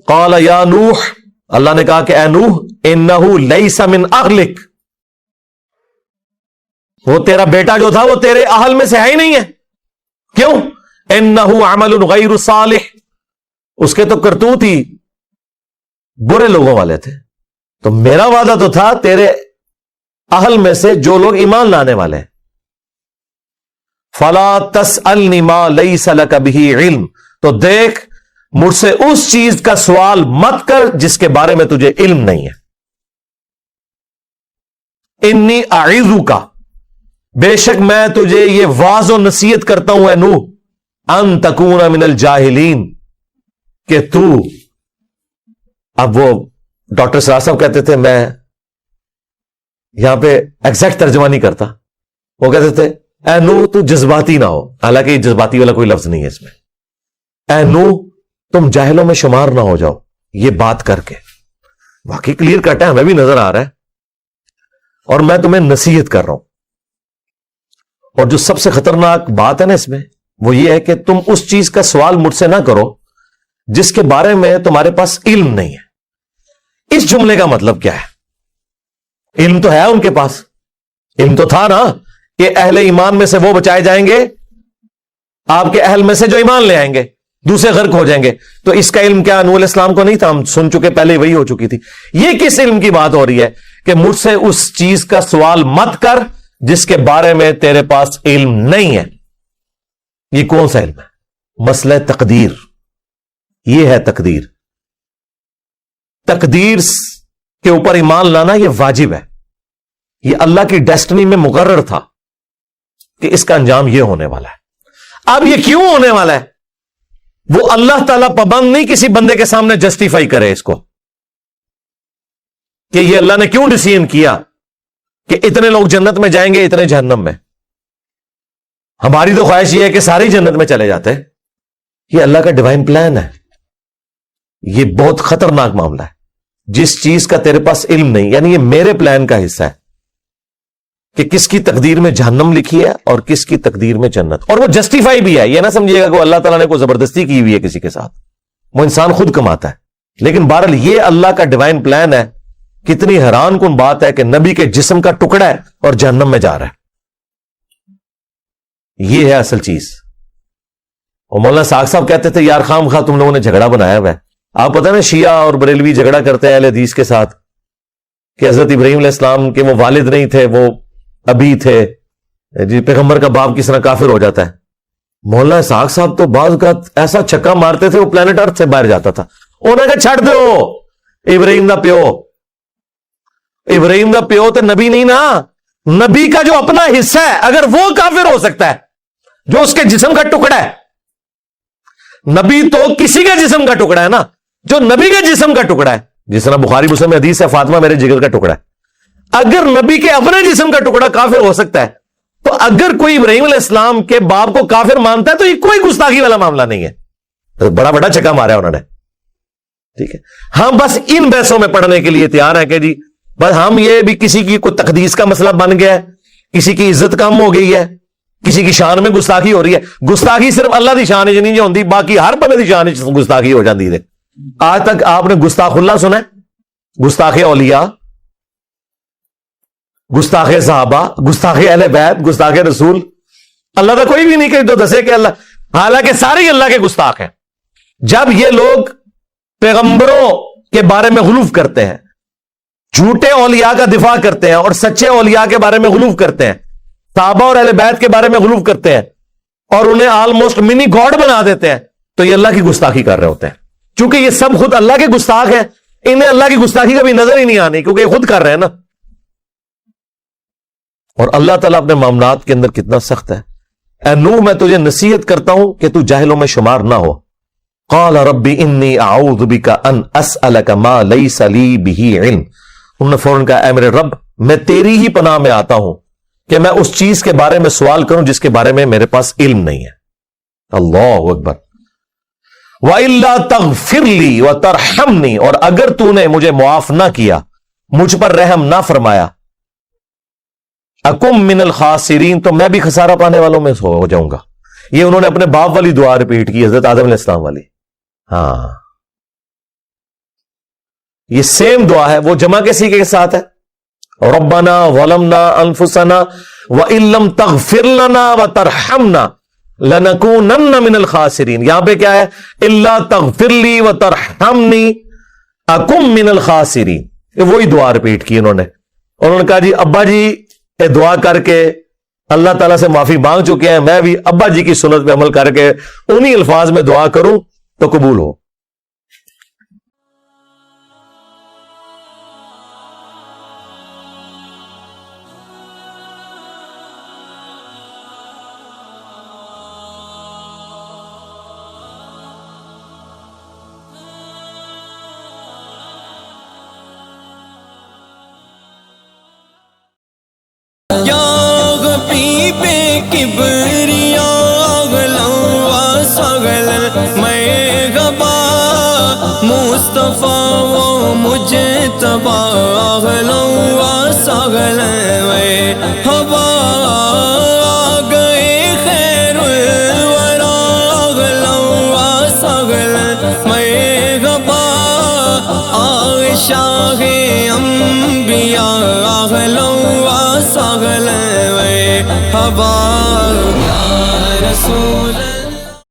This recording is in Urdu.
قال یا نوح، اللہ نے کہا کہ اے نوح، انہ لیس من اہلک، وہ تیرا بیٹا جو تھا وہ تیرے اہل میں سے ہے ہی نہیں ہے. کیوں؟ انہ عمل غیر صالح، اس کے تو کرتوت ہی برے لوگوں والے تھے. تو میرا وعدہ تو تھا تیرے اہل میں سے جو لوگ ایمان لانے والے ہیں. فلا تسألنی ما لیس لک بہ علم، تو دیکھ مجھ سے اس چیز کا سوال مت کر جس کے بارے میں تجھے علم نہیں ہے. انی اعظک، بے شک میں تجھے یہ واعظ و نصیحت کرتا ہوں اے نوح، ان تکون من الجاہلین، کہ تو، اب وہ ڈاکٹر سراج صاحب کہتے تھے، میں یہاں پہ ایگزیکٹ ترجمہ نہیں کرتا، وہ کہتے تھے اے نوح تو جذباتی نہ ہو، حالانکہ یہ جذباتی والا کوئی لفظ نہیں ہے اس میں. اے نوح تم جاہلوں میں شمار نہ ہو جاؤ. یہ بات کر کے واقعی کلیئر کٹ ہے، ہمیں بھی نظر آ رہا ہے، اور میں تمہیں نصیحت کر رہا ہوں. اور جو سب سے خطرناک بات ہے نا اس میں، وہ یہ ہے کہ تم اس چیز کا سوال مجھ سے نہ کرو جس کے بارے میں تمہارے پاس علم نہیں ہے. اس جملے کا مطلب کیا ہے؟ علم تو ہے ان کے پاس، علم تو تھا نا کہ اہل ایمان میں سے وہ بچائے جائیں گے، آپ کے اہل میں سے جو ایمان لے آئیں گے دوسرے غرق ہو جائیں گے. تو اس کا علم کیا نوح علیہ السلام کو نہیں تھا؟ ہم سن چکے، پہلے وہی ہو چکی تھی. یہ کس علم کی بات ہو رہی ہے کہ مجھ سے اس چیز کا سوال مت کر جس کے بارے میں تیرے پاس علم نہیں ہے. یہ کون سا علم ہے؟ مسئلہ تقدیر. یہ ہے تقدیر. تقدیر کے اوپر ایمان لانا یہ واجب ہے. یہ اللہ کی ڈیسٹنی میں مقرر تھا کہ اس کا انجام یہ ہونے والا ہے. اب یہ کیوں ہونے والا ہے وہ اللہ تعالیٰ پابند نہیں کسی بندے کے سامنے جسٹیفائی کرے اس کو کہ یہ اللہ نے کیوں ڈیسیژن کیا کہ اتنے لوگ جنت میں جائیں گے اتنے جہنم میں. ہماری تو خواہش یہ ہے کہ ساری جنت میں چلے جاتے. یہ اللہ کا ڈیوائن پلان ہے. یہ بہت خطرناک معاملہ ہے. جس چیز کا تیرے پاس علم نہیں، یعنی یہ میرے پلان کا حصہ ہے کہ کس کی تقدیر میں جہنم لکھی ہے اور کس کی تقدیر میں جنت. اور وہ جسٹیفائی بھی ہے. یہ نہ سمجھیے گا کہ اللہ تعالیٰ نے کوئی زبردستی کی ہوئی ہے کسی کے ساتھ. وہ انسان خود کماتا ہے. لیکن بہرحال یہ اللہ کا ڈیوائن پلان ہے. کتنی حیران کن بات ہے کہ نبی کے جسم کا ٹکڑا ہے اور جہنم میں جا رہا ہے. یہ ہے اصل چیز. اور مولانا ساق صاحب کہتے تھے یار خام خواہ تم لوگوں نے جھگڑا بنایا ہوا ہے. آپ پتہ نا شیعہ اور بریلوی جھگڑا کرتے ہیں اہل حدیث کے ساتھ کہ حضرت ابراہیم علیہ السلام کے وہ والد نہیں تھے، وہ ابھی تھے. جی پیغمبر کا باپ کس طرح کافر ہو جاتا ہے. مولانا ساق صاحب تو بعض کا ایسا چھکا مارتے تھے وہ پلانٹ ارتھ سے باہر جاتا تھا. انہوں نے کہا چھڑ دو، ابراہیم دا پیو، ابراہیم دا پیو تو نبی نہیں نا. نبی کا جو اپنا حصہ ہے اگر وہ کافر ہو سکتا ہے جو اس کے جسم کا ٹکڑا ہے. نبی تو کسی کے جسم کا ٹکڑا ہے نا، جو نبی کے جسم کا ٹکڑا ہے. جس طرح بخاری مسلم میں حدیث ہے فاطمہ میرے جگر کا ٹکڑا ہے. اگر نبی کے اپنے جسم کا ٹکڑا کافر ہو سکتا ہے تو اگر کوئی ابراہیم علیہ السلام کے باپ کو کافر مانتا ہے تو یہ کوئی گستاخی والا معاملہ نہیں ہے. بڑا بڑا چکا مارا انہوں نے. ٹھیک ہے، ہم بس ان بحثوں میں پڑھنے کے لیے تیار ہیں کہ جی بس ہم یہ بھی کسی کی کوئی تقدیس کا مسئلہ بن گیا ہے، کسی کی عزت کم ہو گئی ہے، کسی کی شان میں گستاخی ہو رہی ہے. گستاخی صرف اللہ کی شان نہیں جو ہوتی، باقی ہر بندے کی شان گستاخی ہو جاتی ہے. آج تک آپ نے گستاخ اللہ سنا ہے؟ گستاخ اولیاء، گستاخ صحابہ، گستاخ اہل بیت، گستاخ رسول. اللہ کا کوئی بھی نہیں کہ تو دسے کہ اللہ، حالانکہ سارے اللہ کے گستاخ ہیں. جب یہ لوگ پیغمبروں کے بارے میں غلو کرتے ہیں، جھوٹے اولیاء کا دفاع کرتے ہیں اور سچے اولیاء کے بارے میں غلو کرتے ہیں، صحابہ اور اہل بیت کے بارے میں غلو کرتے ہیں اور انہیں آلموسٹ منی گاڈ بنا دیتے ہیں، تو یہ اللہ کی گستاخی کر رہے ہوتے ہیں. چونکہ یہ سب خود اللہ کے گستاخ ہیں، انہیں اللہ کی گستاخی کبھی نظر ہی نہیں آنی کیونکہ یہ خود کر رہے ہیں نا. اور اللہ تعالیٰ اپنے معاملات کے اندر کتنا سخت ہے. اے نوح میں تجھے نصیحت کرتا ہوں کہ تو جاہلوں میں شمار نہ ہو. قال رب انی اعوذ بک ان اسألک ما لیس لی بہ علم. انہوں نے فوراً کہا اے میرے رب میں تیری ہی پناہ میں آتا ہوں کہ میں اس چیز کے بارے میں سوال کروں جس کے بارے میں میرے پاس علم نہیں ہے. اللہ اکبر. وَإِلَّا تَغْفِرْ لِي وَتَرْحَمْنِي، اور اگر تو نے مجھے معاف نہ کیا، مجھ پر رحم نہ فرمایا، اکم من الخاسرین، تو میں بھی خسارہ پانے والوں میں ہو جاؤں گا. یہ انہوں نے اپنے باپ والی دعا ریپیٹ کی، حضرت آدم علیہ السلام والی. ہاں یہ سیم دعا ہے، وہ جمع کے سیغے کے ساتھ ہے، ربنا ظلمنا انفسنا وان لم تغفر لنا وترحمنا لنکونن من الخاسرین. یہاں پہ کیا ہے؟ الا تغفر لی وترحمنی اکم من الخاسرین. یہ وہی دعا ریپیٹ کی انہوں نے کہا جی ابا جی یہ دعا کر کے اللہ تعالیٰ سے معافی مانگ چکے ہیں، میں بھی ابا جی کی سنت پہ عمل کر کے انہی الفاظ میں دعا کروں تو قبول ہو. کبریا غلوا سگل میں غبا مصطفیٰ وہ مجھے تباہ غلوا سگل میں ہوا گئے خیر الورا غلوا سگل میں غبا شاہ انبیاء غلوا سگل میں ہوا یا رسول